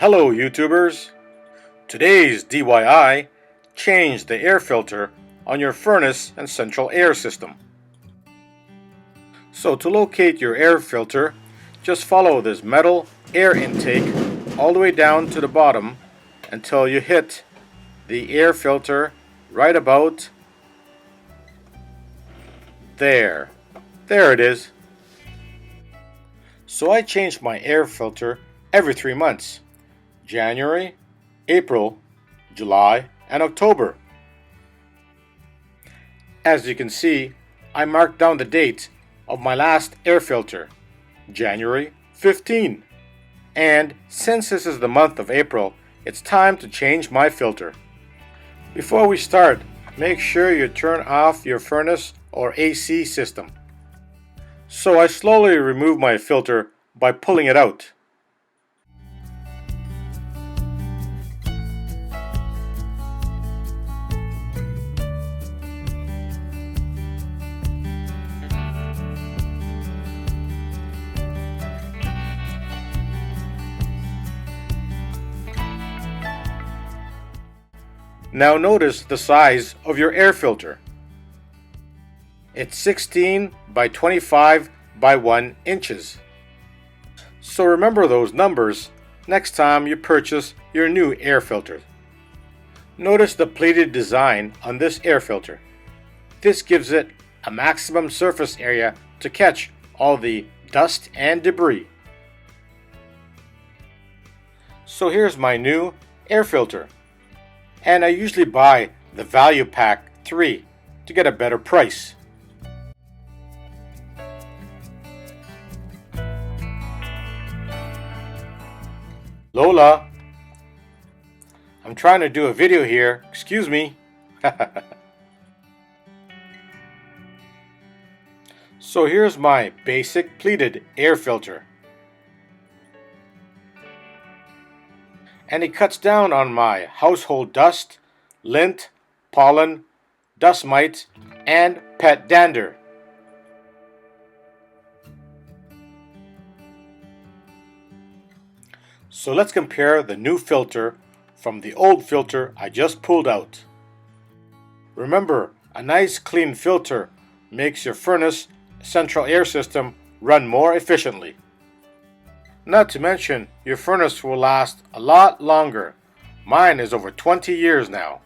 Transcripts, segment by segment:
hello YouTubers! Today's DIY: change the air filter on your furnace and central air system. So to locate your air filter, just follow this metal air intake all the way down to the bottom until you hit the air filter right about there. There it is. So I change my air filter every 3 months. January, April, July, and October. As you can see, I marked down the date of my last air filter, January 15. And since this is the month of April, it's time to change my filter. Before we start, make sure you turn off your furnace or AC system. So I slowly remove my filter by pulling it out. Now notice the size of your air filter. It's 16 by 25 by 1 inches. So remember those numbers next time you purchase your new air filter. Notice the pleated design on this air filter. This gives it a maximum surface area to catch all the dust and debris. So here's my new air filter. And I usually buy the Value Pack 3 to get a better price. Lola, I'm trying to do a video here. Excuse me. So here's my basic pleated air filter. And it cuts down on my household dust, lint, pollen, dust mites, and pet dander. So let's compare the new filter from the old filter I just pulled out. Remember, a nice clean filter makes your furnace central air system run more efficiently. Not to mention, your furnace will last a lot longer. Mine is over 20 years now.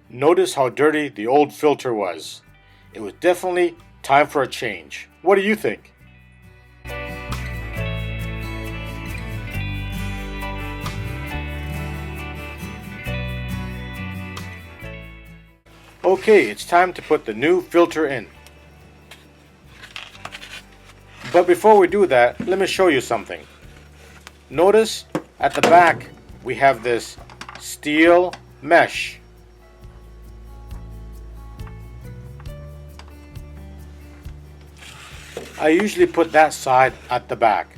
Notice how dirty the old filter was. It was definitely time for a change. What do you think? Okay, it's time to put the new filter in. But before we do that, let me show you something. Notice at the back we have this steel mesh. I usually put that side at the back.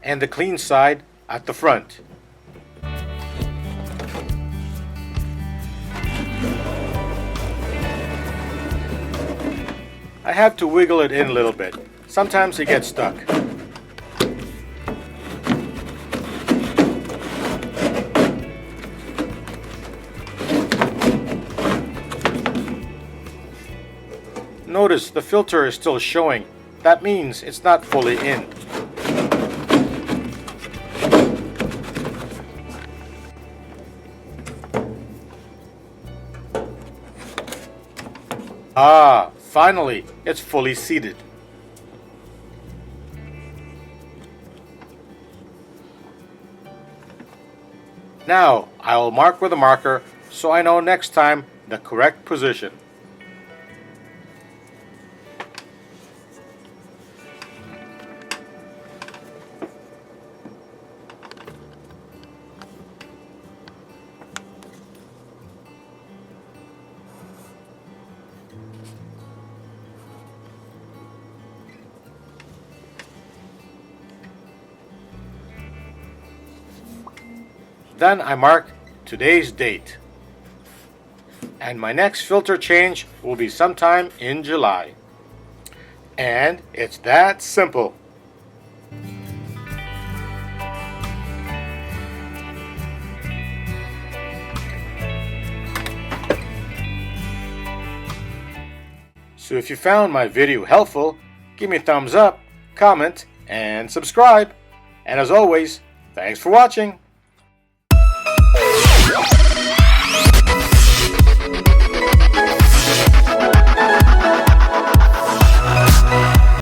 And the clean side at the front. I have to wiggle it in a little bit. Sometimes it gets stuck. Notice the filter is still showing. That means it's not fully in. Ah, finally, it's fully seated. Now, I will mark with a marker so I know next time the correct position. Then I mark today's date. And my next filter change will be sometime in July. And it's that simple. So if you found my video helpful, give me a thumbs up, comment, and subscribe. And as always, thanks for watching.